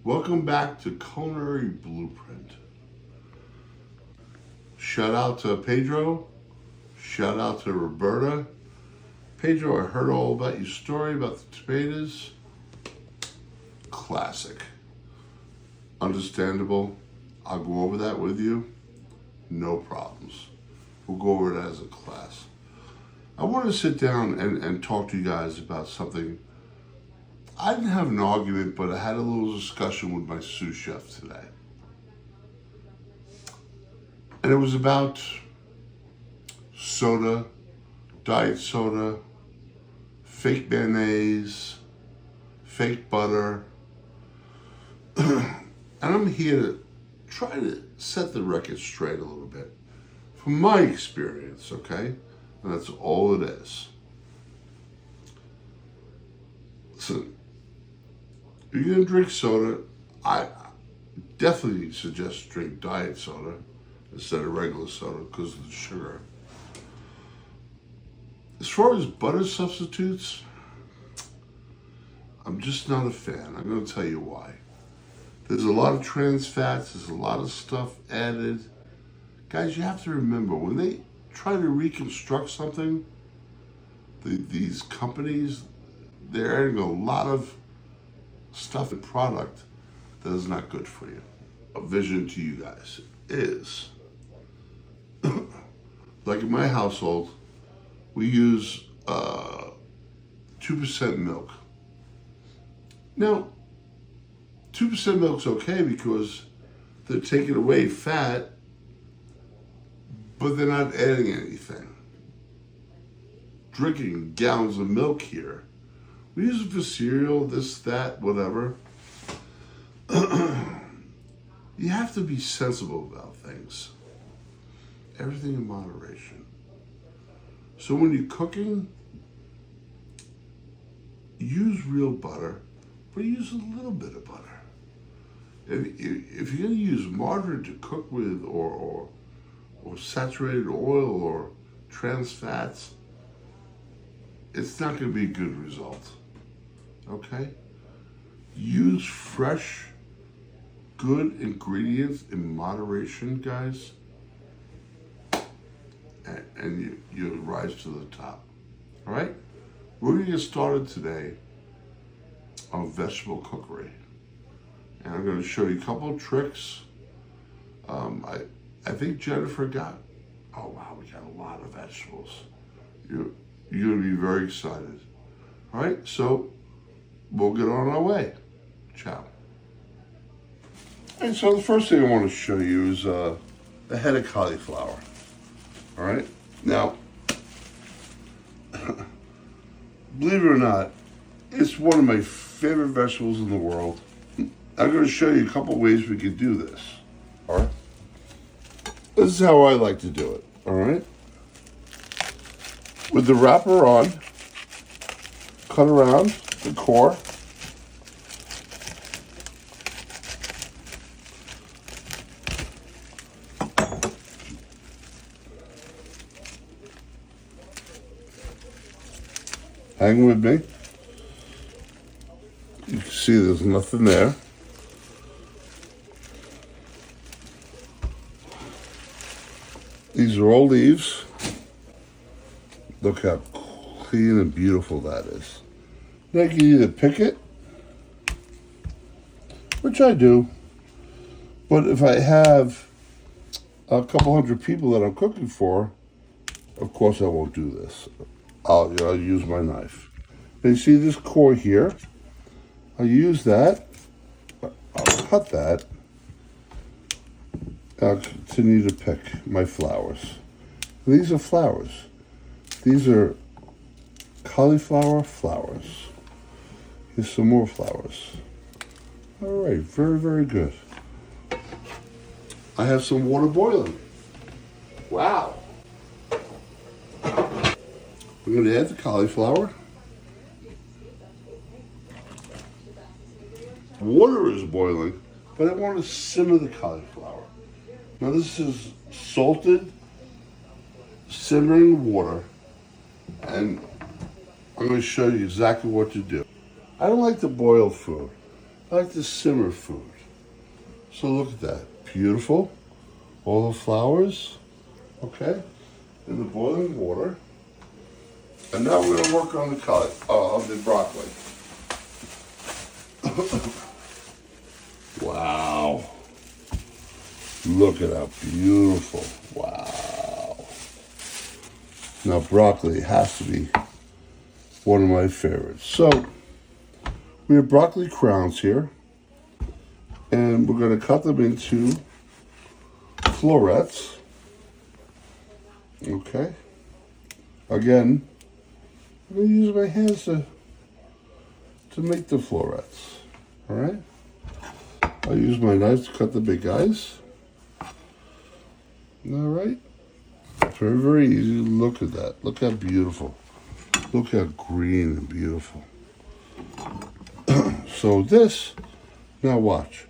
Welcome back to Culinary Blueprint. Shout out to Pedro. Shout out to Roberta. Pedro, I heard all about your story about the tomatoes. Classic. Understandable. I'll go over that with you. No problems. We'll go over it as a class. I want to sit down and talk to you guys about something. I didn't have an argument, but I had a little discussion with my sous chef today. And it was about soda, diet soda, fake mayonnaise, fake butter. And I'm here to try to set the record straight a little bit. From my experience, okay? And that's all it is. So, if you're gonna drink soda, I definitely suggest drink diet soda instead of regular soda because of the sugar. As far as butter substitutes, I'm just not a fan. I'm gonna tell you why. There's a lot of trans fats, there's a lot of stuff added. Guys, you have to remember, when they try to reconstruct something, these companies, they're adding a lot of stuff and product that is not good for you. A vision to you guys is, like in my household, we use 2% milk. Now, 2% milk's okay because they're taking away fat, but they're not adding anything. Drinking gallons of milk here. We use it for cereal, this, that, whatever. You have to be sensible about things. Everything in moderation. So when you're cooking, use real butter, but use a little bit of butter. If you're going to use margarine to cook with, or saturated oil, or trans fats, it's not going to be a good result. Okay? Use fresh, good ingredients in moderation, guys, and you'll rise to the top. All right? We're going to get started today on vegetable cookery. And I'm going to show you a couple of tricks. I think Jennifer got, oh wow, we got a lot of vegetables. You're going to be very excited. All right, so we'll get on our way. Ciao. And so the first thing I want to show you is a head of cauliflower. All right, now, believe it or not, it's one of my favorite vegetables in the world. I'm going to show you a couple ways we can do this. All right, this is how I like to do it. All right, with the wrapper on, cut around the core. Hang with me. You can see there's nothing there. These are all leaves. Look how clean and beautiful that is. Now you can either pick it, which I do, but if I have a couple hundred people that I'm cooking for, of course I won't do this. I'll use my knife. Now you see this core here? I'll use that. I'll cut that. I'll continue to pick my flowers. These are flowers. These are cauliflower flowers. Here's some more flowers. All right, very, very good. I have some water boiling. Wow. We're going to add the cauliflower. Water is boiling, but I want to simmer the cauliflower. Now this is salted, simmering water, and I'm going to show you exactly what to do. I don't like to boil food. I like to simmer food. So look at that. Beautiful. All the flowers, okay, in the boiling water. And now we're gonna work on the broccoli. Wow. Look at how beautiful. Wow. Now broccoli has to be one of my favorites. So we have broccoli crowns here, and we're gonna cut them into florets. Okay. Again, I'm going to use my hands to make the florets. All right. I'll use my knife to cut the big guys. All right. Very, very easy. Look at that. Look how beautiful. Look how green and beautiful. So this, now watch.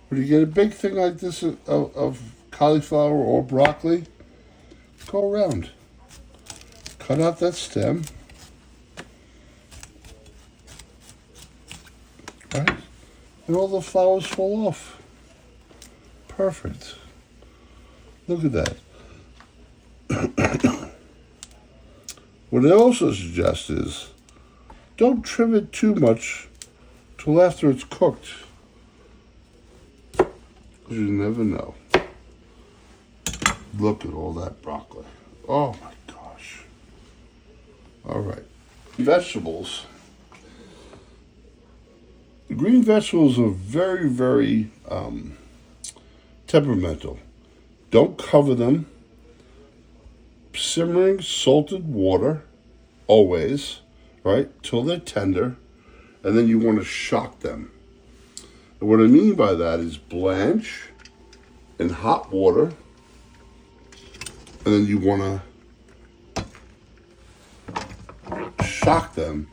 When you get a big thing like this of cauliflower or broccoli, go around. Cut out that stem. Right? And all the flowers fall off. Perfect. Look at that. What I also suggest is don't trim it too much till after it's cooked. You never know. Look at all that broccoli. Oh my gosh. All right. Vegetables. The green vegetables are very, very temperamental. Don't cover them. Simmering salted water, always, right, till they're tender, and then you want to shock them. And what I mean by that is blanch in hot water, and then you want to shock them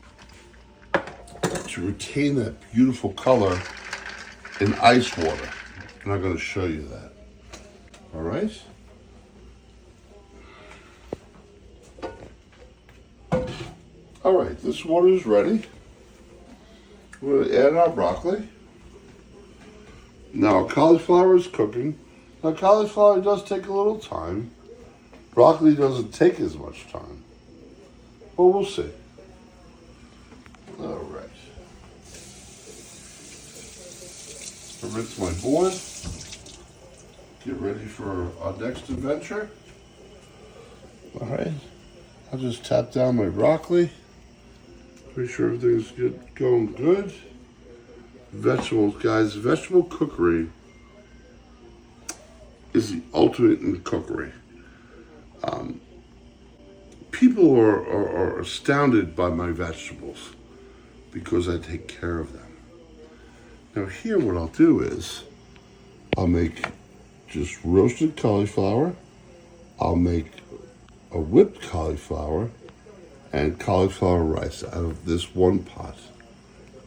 to retain that beautiful color in ice water. And I'm going to show you that. All right? All right, this water is ready. We're going to add our broccoli. Now, cauliflower is cooking. Now, cauliflower does take a little time. Broccoli doesn't take as much time. But we'll see. All right. Rinse my board. Get ready for our next adventure. All right. I'll just tap down my broccoli. Pretty sure everything's going good. Vegetables, guys. Vegetable cookery is the ultimate in cookery. People are astounded by my vegetables because I take care of them. Now here what I'll do is I'll make just roasted cauliflower. I'll make a whipped cauliflower and cauliflower rice out of this one pot.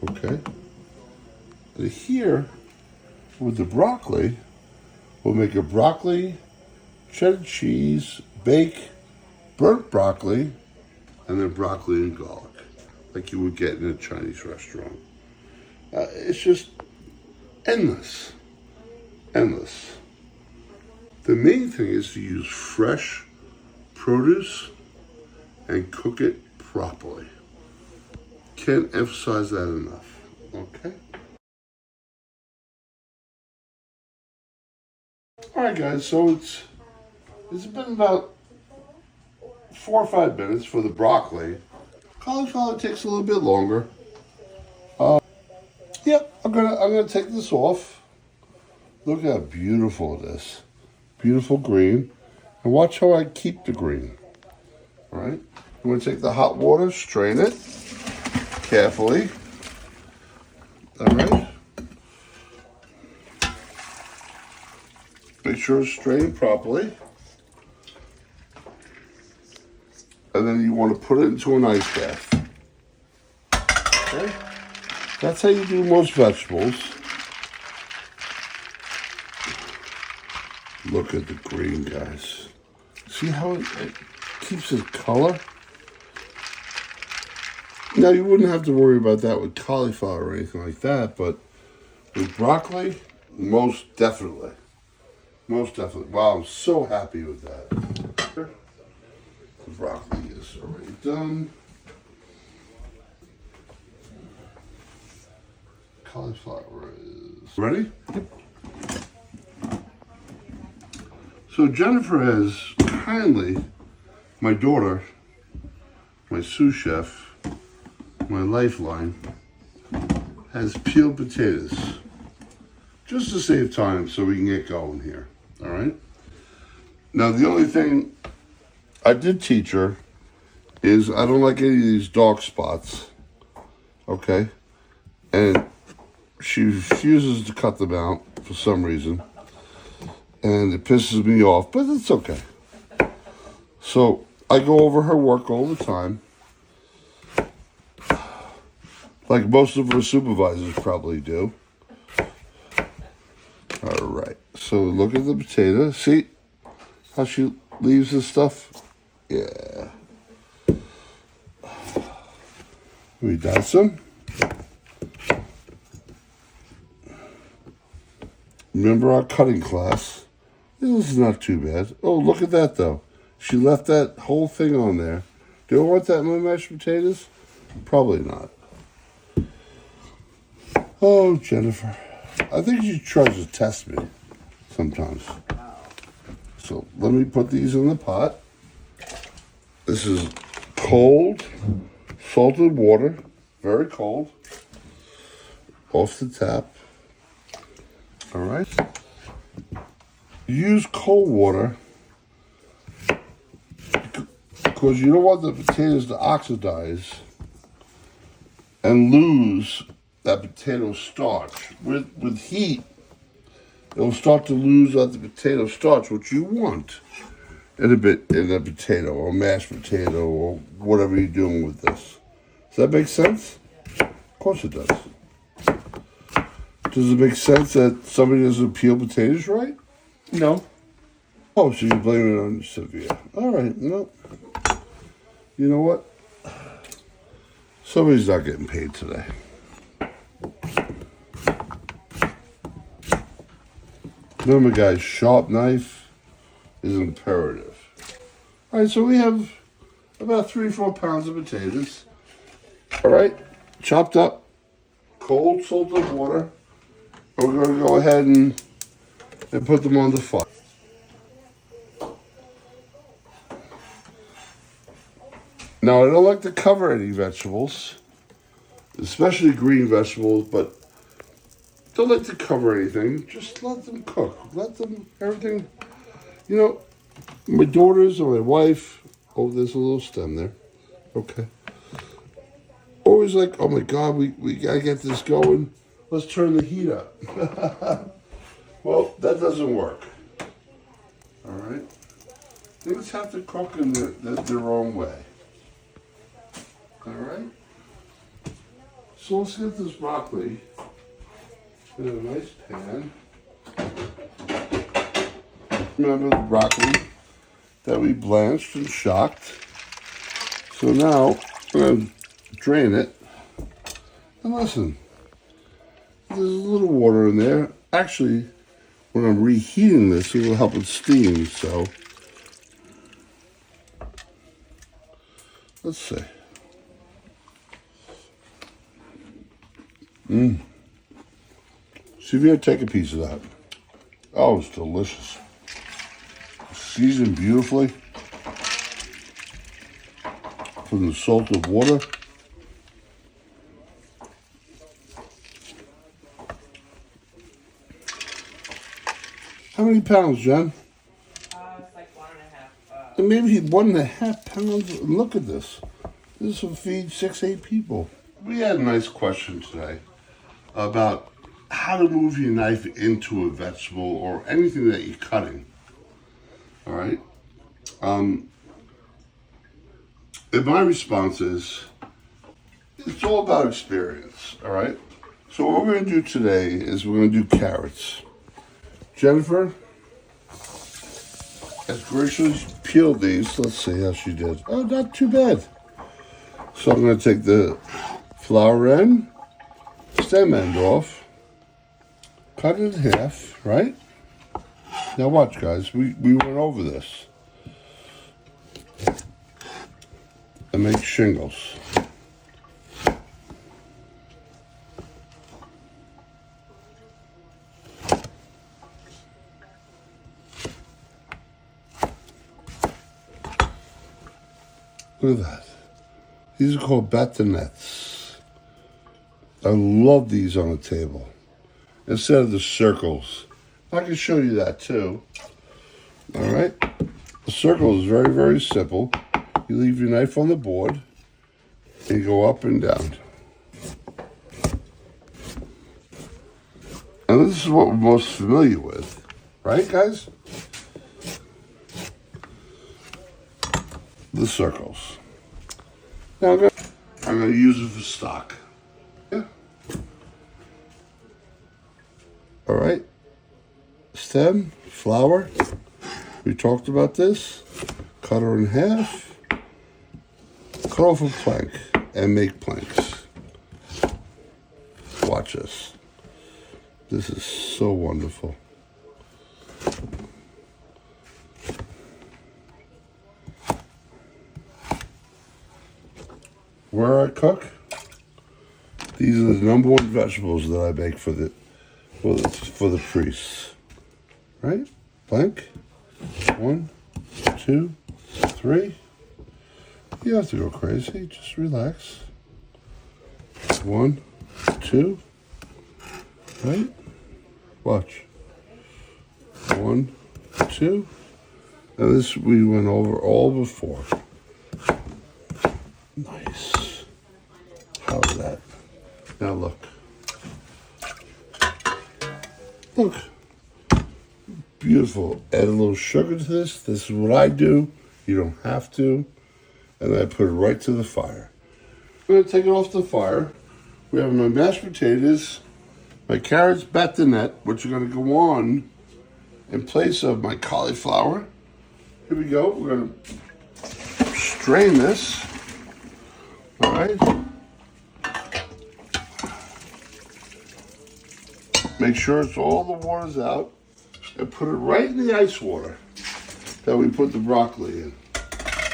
Okay? And here with the broccoli, we'll make a broccoli, cheddar cheese, bake, burnt broccoli, and then broccoli and garlic, like you would get in a Chinese restaurant. It's just endless. Endless. The main thing is to use fresh produce and cook it properly. Can't emphasize that enough. Okay? Alright guys, so it's been about 4 or 5 minutes for the broccoli. Cauliflower takes a little bit longer. I'm gonna take this off. Look how beautiful it is. Beautiful green. And watch how I keep the green. Alright? I'm gonna take the hot water, strain it carefully. Alright? Make sure it's strained properly. And then you want to put it into an ice bath. Okay? That's how you do most vegetables. Look at the green, guys. See how it keeps its color? Now, you wouldn't have to worry about that with cauliflower or anything like that, but With broccoli, most definitely. Most definitely. Wow, I'm so happy with that. The broccoli is already done. Cauliflower is ready. So Jennifer has kindly, my daughter, my sous chef, my lifeline, has peeled potatoes just to save time so we can get going here. All right. Now the only thing I did teach her is I don't like any of these dark spots. Okay. And she refuses to cut them out for some reason. And it pisses me off, but it's okay. So I go over her work all the time. Like most of her supervisors probably do. All right. So look at the potato. See how she leaves the stuff? Yeah. We got some. Remember our cutting class? This is not too bad. Oh, look at that, though. She left that whole thing on there. Do I want that in my mashed potatoes? Probably not. Oh, Jennifer. I think she tries to test me sometimes. So let me put these in the pot. This is cold, salted water, very cold, off the tap. All right. Use cold water because you don't want the potatoes to oxidize and lose that potato starch. With heat, it'll start to lose out the potato starch, which you want in a potato or mashed potato or whatever you're doing with this. Does that make sense? Of course it does. Does it make sense that somebody doesn't peel potatoes right? No. Oh, so you're blaming it on Sylvia. All right, no. You know what? Somebody's not getting paid today. Remember, guys, sharp knife is imperative. All right, so we have about 3 or 4 pounds of potatoes. All right, chopped up, cold salted water. And we're going to go ahead and put them on the fire. Now, I don't like to cover any vegetables, especially green vegetables, but don't like to cover anything. Just let them cook. Let them, everything, you know, my daughters or my wife, oh, there's a little stem there. Okay. Always like, oh my God, we got to get this going. Let's turn the heat up. Well, that doesn't work. All right. Things have to cook in their own way. All right. So let's get this broccoli in a nice pan. Remember the broccoli that we blanched and shocked. So now I'm going to drain it. And listen, there's a little water in there. Actually, when I'm reheating this, it will help it steam. So let's see. See if you take a piece of that. Oh, it's delicious. Seasoned beautifully from the salted water. How many pounds, Jen? It's like 1.5. And maybe 1.5 pounds. And look at this. This will feed 6, 8 people. We had a nice question today about how to move your knife into a vegetable or anything that you're cutting. All right. And my response is, it's all about experience. All right. So what we're going to do today is we're going to do carrots. Jennifer has graciously peeled these. Let's see how she did. Oh, not too bad. So I'm going to take the flower end, stem end off. cut it in half, right? Now watch, guys. We went over this. And make shingles. Look at that. These are called batonets. I love these on the table. Instead of the circles. I can show you that too. All right. The circle is very, very simple. You leave your knife on the board and you go up and down. And this is what we're most familiar with. Right, guys? The circles. Now I'm going to use it for stock. Yeah. All right. Stem, flower. We talked about this. Cut her in half. Cut off a plank and make planks. Watch this. This is so wonderful. Where I cook, these are the number one vegetables that I make for the priests. Right? Plank. 1, 2, 3. You don't have to go crazy. Just relax. 1, 2. Right? Watch. 1, 2. Now this we went over all before. Nice. How's that? Now look. Look. Beautiful. Add a little sugar to this. This is what I do. You don't have to. And I put it right to the fire. I'm going to take it off the fire. We have my mashed potatoes, my carrots batanet, which are going to go on in place of my cauliflower. Here we go. We're going to strain this. All right. Make sure it's all the water's out. And put it right in the ice water that we put the broccoli in.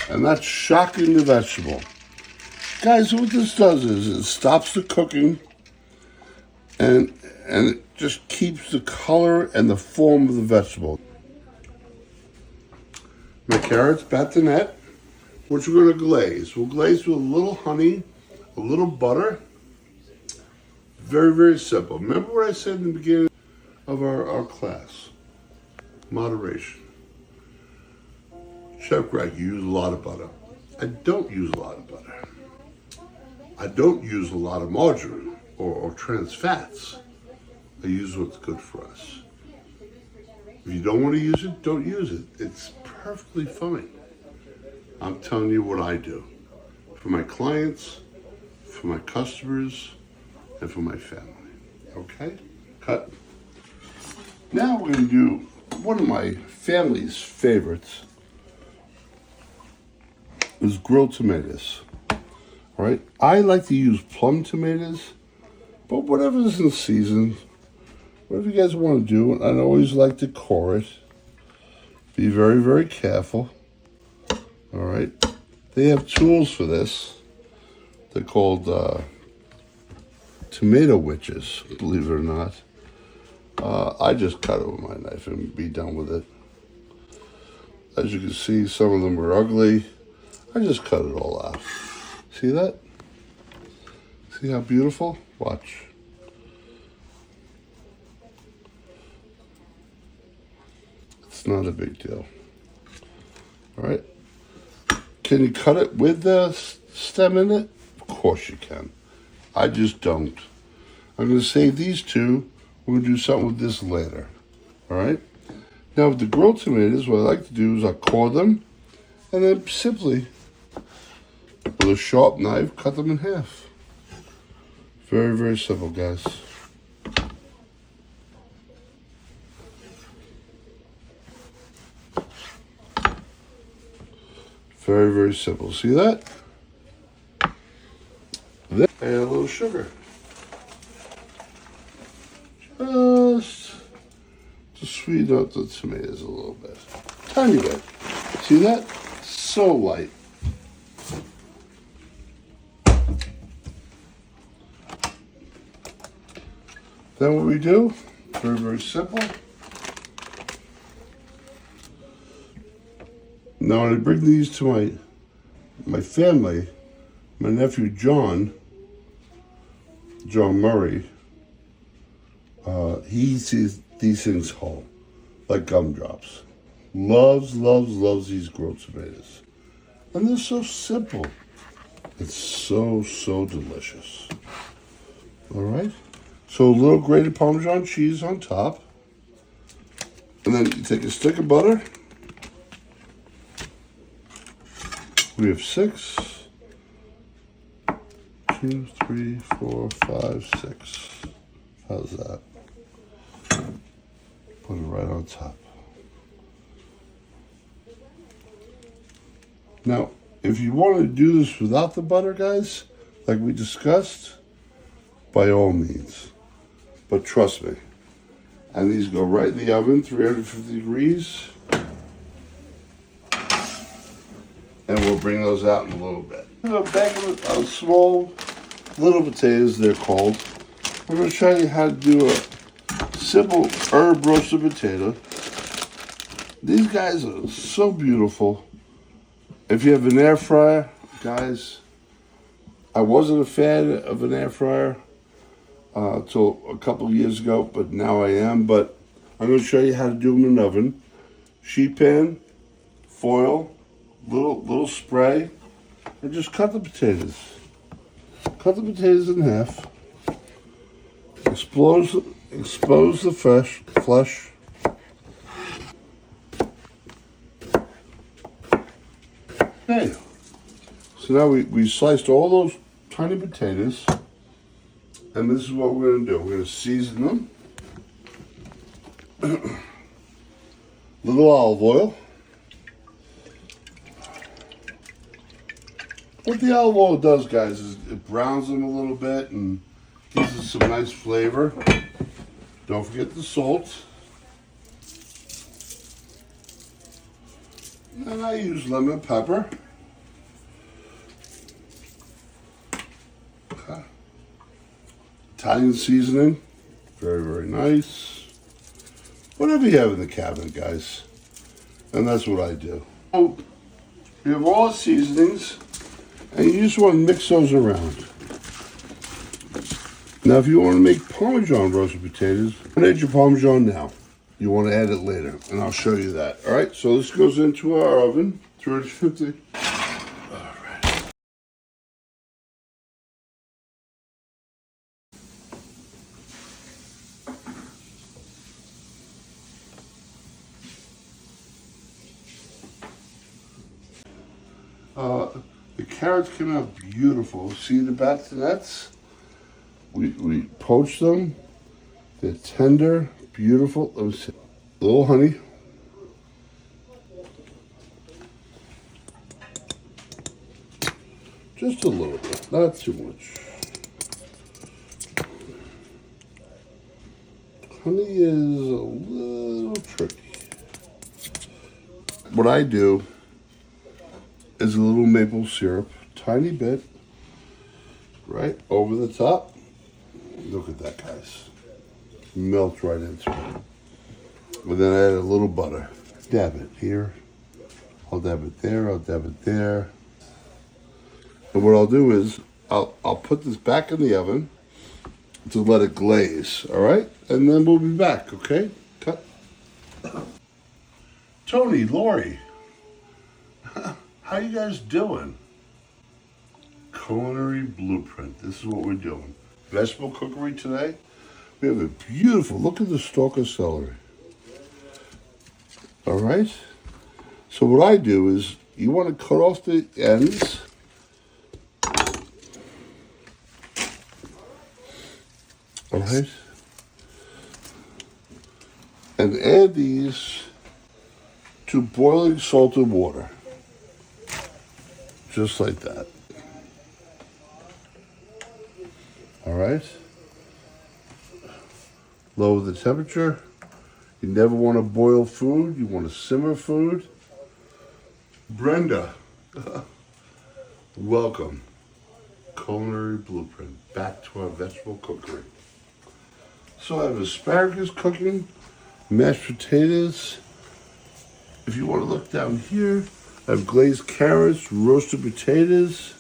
And that's shocking the vegetable. Guys, what this does is it stops the cooking and it just keeps the color and the form of the vegetable. My carrots batanet, which we're going to glaze. We'll glaze with a little honey, a little butter. Very, very simple. Remember what I said in the beginning of our class? Moderation. Chef Greg, you use a lot of butter. I don't use a lot of butter. I don't use a lot of margarine or trans fats. I use what's good for us. If you don't want to use it, don't use it. It's perfectly fine. I'm telling you what I do. For my clients, for my customers, and for my family. Okay? Cut. Now we're going to do one of my family's favorites is grilled tomatoes. All right? I like to use plum tomatoes, but whatever's in season, whatever you guys want to do, I always like to core it. Be very, very careful. All right? They have tools for this. They're called tomato witches, believe it or not. I just cut it with my knife and be done with it. As you can see, some of them are ugly. I just cut it all out. See that? See how beautiful? Watch. It's not a big deal. All right. Can you cut it with the stem in it? Of course you can. I just don't. I'm going to save these two. We're going to do something with this later. All right? Now with the grilled tomatoes, what I like to do is I core them and then simply, with a sharp knife, cut them in half. Very, very simple, guys. Very, very simple. See that? Then add a little sugar. Just to sweeten up the tomatoes a little bit. Tiny bit. See that? So light. Then what we do, very, very simple. Now when I bring these to my family, my nephew John Murray, he eats these things whole, like gumdrops. Loves these grilled tomatoes. And they're so simple. It's so delicious. All right. So a little grated Parmesan cheese on top. And then you take a stick of butter. We have 6. 2, 3, 4, 5, 6. How's that? Put it right on top. Now, if you want to do this without the butter, guys, like we discussed, by all means. But trust me. And these go right in the oven, 350 degrees. And we'll bring those out in a little bit. A bag of small little potatoes, they're called. I'm going to show you how to do a simple herb roasted potato. These guys are so beautiful. If you have an air fryer, guys, I wasn't a fan of an air fryer until a couple of years ago, but now I am. But I'm going to show you how to do them in an oven. Sheet pan, foil, little spray, and just cut the potatoes. Cut the potatoes in half. Expose the flesh. Okay. So now we sliced all those tiny potatoes, and this is what we're going to do. We're going to season them. Little olive oil. What the olive oil does, guys, is it browns them a little bit and gives us some nice flavor. Don't forget the salt. And I use lemon pepper. Okay. Italian seasoning. Very, very nice. Whatever you have in the cabinet, guys. And that's what I do. So, you have all the seasonings, and you just want to mix those around. Now, if you want to make Parmesan roasted potatoes, add your Parmesan now. You want to add it later, and I'll show you that. All right, so this goes into our oven, 350. All right. The carrots came out beautiful. See the batanettes? We poached them. They're tender, beautiful. Let me see. A little honey. Just a little bit, not too much. Honey is a little tricky. What I do is a little maple syrup, tiny bit, right over the top. Look at that, guys. Melt right into it. And then I add a little butter. Dab it here. I'll dab it there. I'll dab it there. And what I'll do is I'll put this back in the oven to let it glaze. All right, and then we'll be back. Okay. Cut. Tony, Lori, how you guys doing? Culinary blueprint. This is what we're doing. Vegetable cookery today. We have a beautiful, look at the stalk of celery. All right. So what I do is you want to cut off the ends. All right. And add these to boiling salted water. Just like that. All right. Lower the temperature. You never want to boil food. You want to simmer food. Brenda, welcome. Culinary Blueprint. Back to our vegetable cookery. So I have asparagus cooking, mashed potatoes. If you want to look down here, I have glazed carrots, roasted potatoes.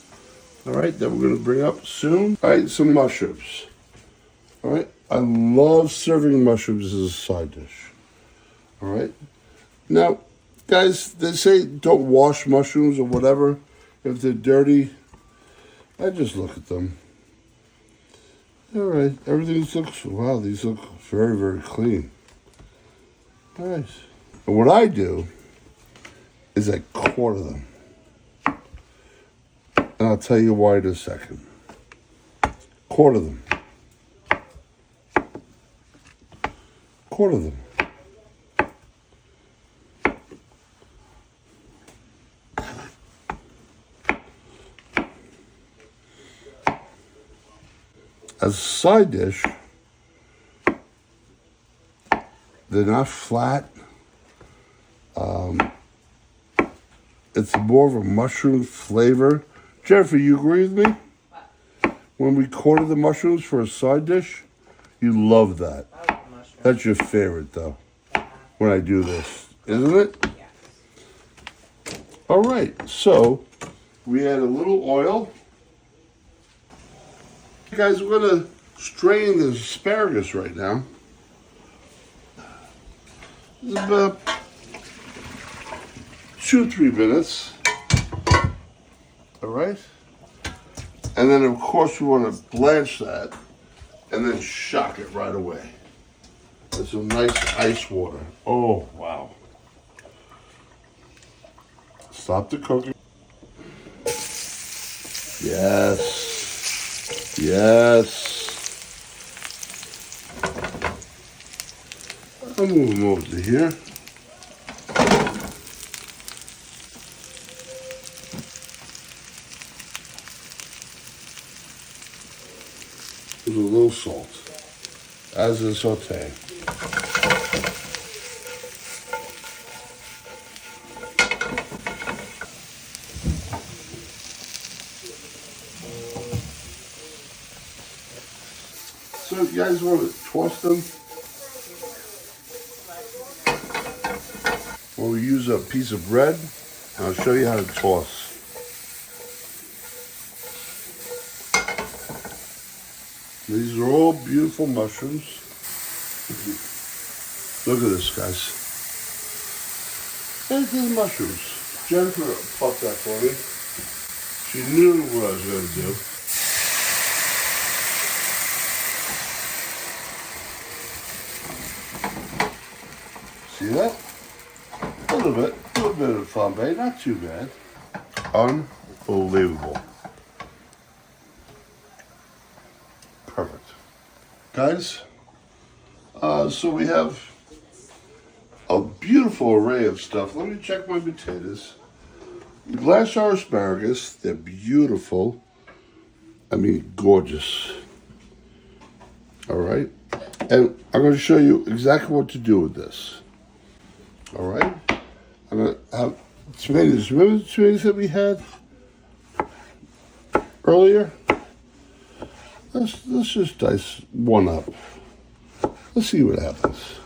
All right, that we're going to bring up soon. All right, some mushrooms. All right, I love serving mushrooms as a side dish. All right, now, guys, they say don't wash mushrooms or whatever if they're dirty. I just look at them. All right, everything looks, wow, these look very, very clean. Nice. And what I do is I quarter them. And I'll tell you why in a second. Quarter them. Quarter them. As a side dish, they're not flat. It's more of a mushroom flavor. Jennifer, you agree with me? What? When we quarter the mushrooms for a side dish, you love that. I like the mushroom. That's your favorite, though, when I do this, isn't it? Yeah. All right, so we add a little oil. Guys, we're going to strain the asparagus right now. It's about 2-3 minutes. All right? And then, of course, we want to blanch that and then shock it right away. With some nice ice water. Oh, wow. Stop the cooking. Yes. Yes. I'll move them over to here. With a little salt as a saute. So if you guys want to toss them, well, we use a piece of bread, and I'll show you how to toss. These are all beautiful mushrooms. Look at this, guys. There's the mushrooms. Jennifer popped that for me. She knew what I was going to do. See that? A little bit of flambe, not too bad. Unbelievable. Perfect. Guys, so we have a beautiful array of stuff. Let me check my potatoes. We blanched our asparagus. They're beautiful. I mean, gorgeous. All right. And I'm going to show you exactly what to do with this. All right. I'm going to have tomatoes. Remember the tomatoes that we had earlier? Let's just dice one up. Let's see what happens.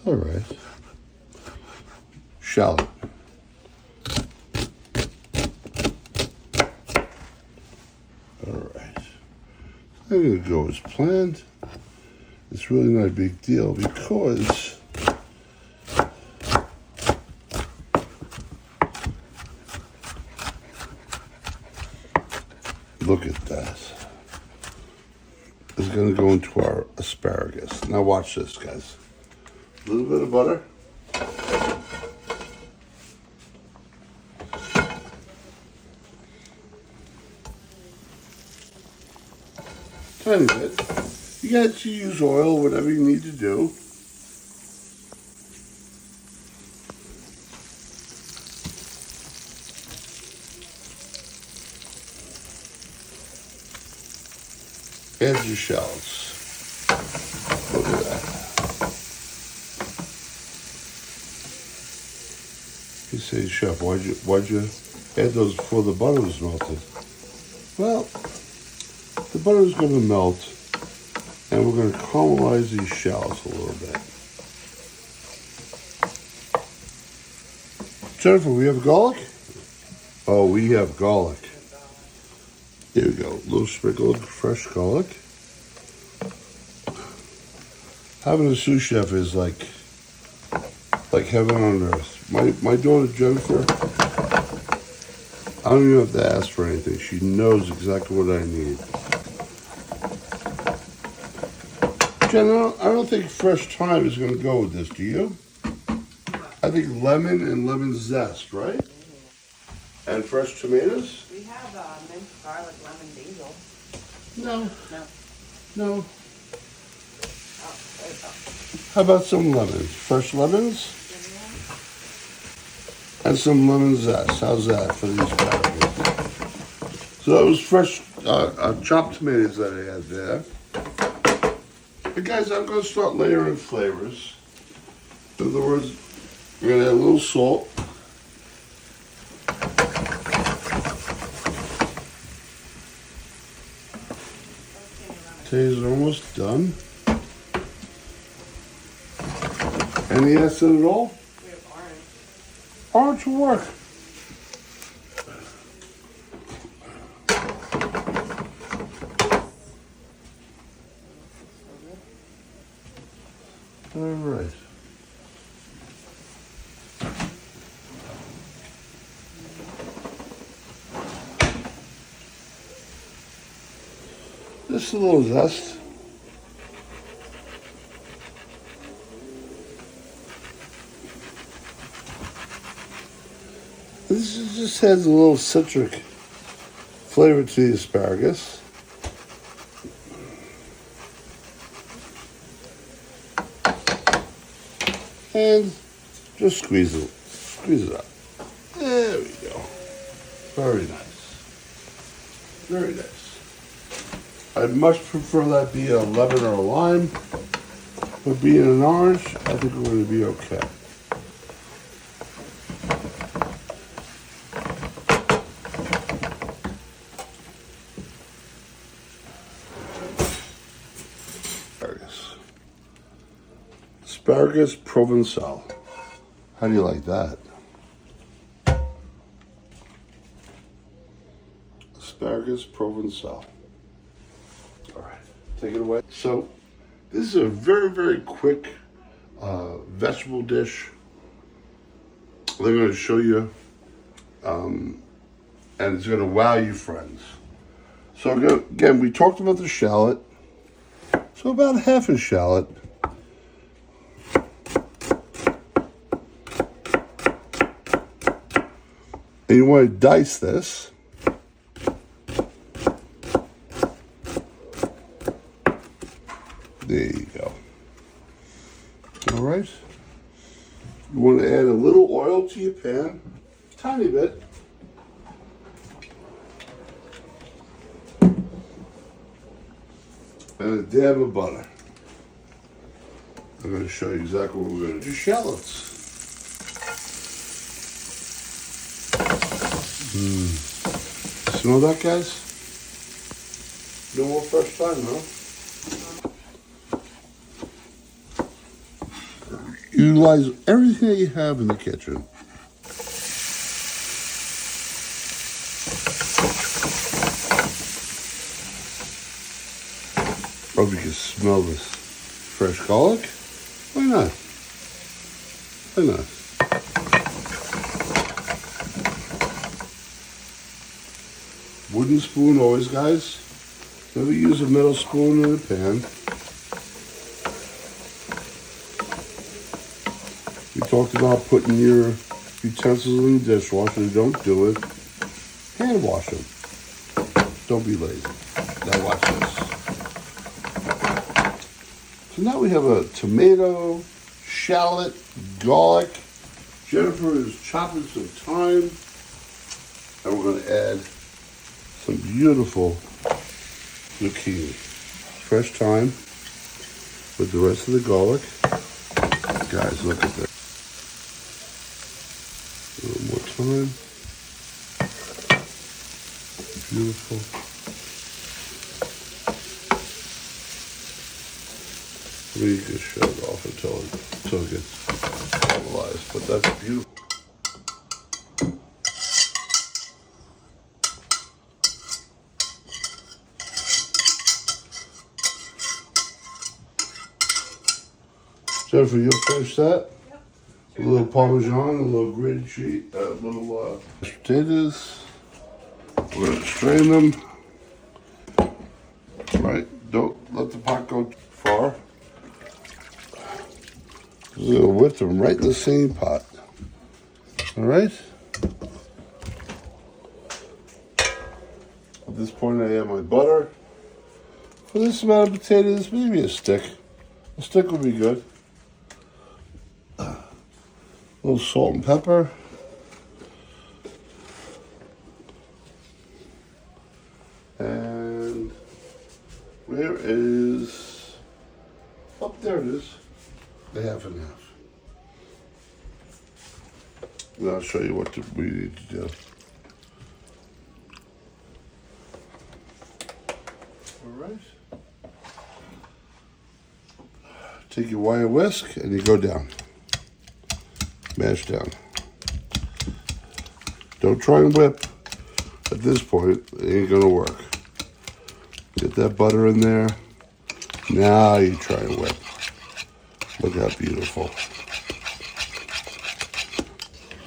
All right. Shallot. All right. I'm going to go as planned. It's really not a big deal because look at that. It's going to go into our asparagus. Now watch this, guys. A little bit of butter. Tiny bit. You guys can use oil, whatever you need to do. add your shallots. Look at that. You say, Chef, why'd you add those before the butter was melted? Well, the butter is going to melt, and we're going to caramelize these shallots a little bit. Jennifer, we have garlic? Oh, we have garlic. Here we go. A little sprinkle of fresh garlic. Having a sous chef is like heaven on earth. My daughter Jennifer, I don't even have to ask for anything. She knows exactly what I need. Jen, I don't think fresh thyme is going to go with this, do you? I think lemon and lemon zest, right? And fresh tomatoes? We have minced garlic, lemon, basil. No. No. No. Oh, there you go. How about some lemons? Fresh lemons? And some lemon zest. How's that for these packages? So that was fresh chopped tomatoes that I had there. But guys, I'm going to start layering flavors. In other words, we're going to add a little salt. Potatoes are almost done. Any acid at all? We have orange. Orange will work. All right. Just a little zest. Just adds a little citric flavor to the asparagus. And just squeeze it up. There we go. Very nice. Very nice. I'd much prefer that be a lemon or a lime, but being an orange, I think we're going to be okay. Asparagus Provençal. How do you like that? Asparagus Provençal. All right, take it away. So, this is a very, very quick vegetable dish. They're going to show you, and it's going to wow you, friends. So again, we talked about the shallot. So about half a shallot. And you want to dice this. There you go. All right. You want to add a little oil to your pan, tiny bit. And a dab of butter. I'm going to show you exactly what we're going to do. Shallots. Smell that, guys? No more fresh thyme, huh? Utilize everything that you have in the kitchen. Hope you can smell this fresh garlic. Why not? Why not? Wooden spoon always, guys. Never use a metal spoon in a pan. We talked about putting your utensils in the dishwasher. Don't do it. Hand wash them. Don't be lazy. Now watch this. So now we have a tomato, shallot, garlic. Jennifer is chopping some thyme. And we're going to add some beautiful zucchini. fresh thyme with the rest of the garlic. Guys, look at this. A little more thyme. Beautiful. We just shut it off until it gets caramelized, but that's beautiful. Jennifer, you'll finish that? Yep. A little Parmesan, a little grated cheese, a little mashed potatoes. We're gonna strain them. Right, don't let the pot go too far. We're gonna whip them right in the same pot. All right? At this point, I add my butter. For this amount of potatoes, maybe a stick. A stick would be good. A little salt and pepper. And where is, oh, there it is. The half and half. And I'll show you what we need to do. All right. Take your wire whisk and you go down. Mash down. Don't try and whip. At this point, it ain't gonna work. Get that butter in there. Now you try and whip. Look how beautiful.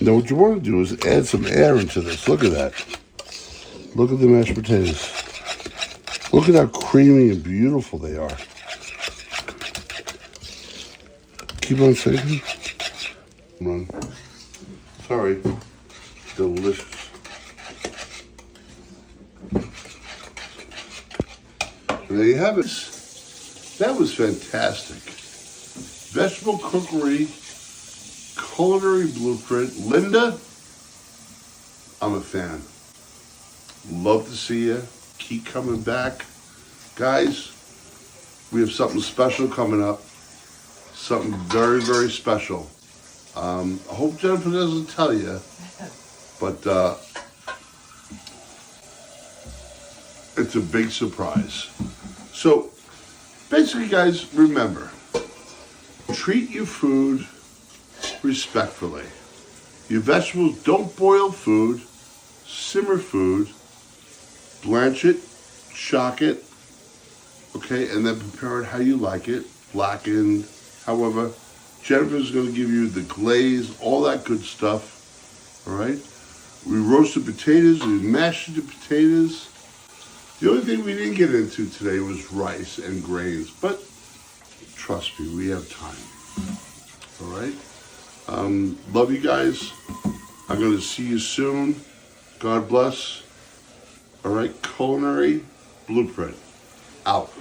Now what you want to do is add some air into this. Look at that. Look at the mashed potatoes. Look at how creamy and beautiful they are. Keep on shaking. Run. Sorry. Delicious. There you have it. That was fantastic. Vegetable cookery, culinary blueprint. Linda, I'm a fan. Love to see you. Keep coming back. Guys, we have something special coming up. Something very, very special. I hope Jennifer doesn't tell you, but it's a big surprise. So, basically, guys, remember, treat your food respectfully. Your vegetables, don't boil food, simmer food, blanch it, shock it, okay, and then prepare it how you like it, blackened, however. Jennifer's going to give you the glaze, all that good stuff, all right? We roasted potatoes, we mashed the potatoes. The only thing we didn't get into today was rice and grains, but trust me, we have time, all right? Love you guys. I'm going to see you soon. God bless. All right, Culinary Blueprint, out.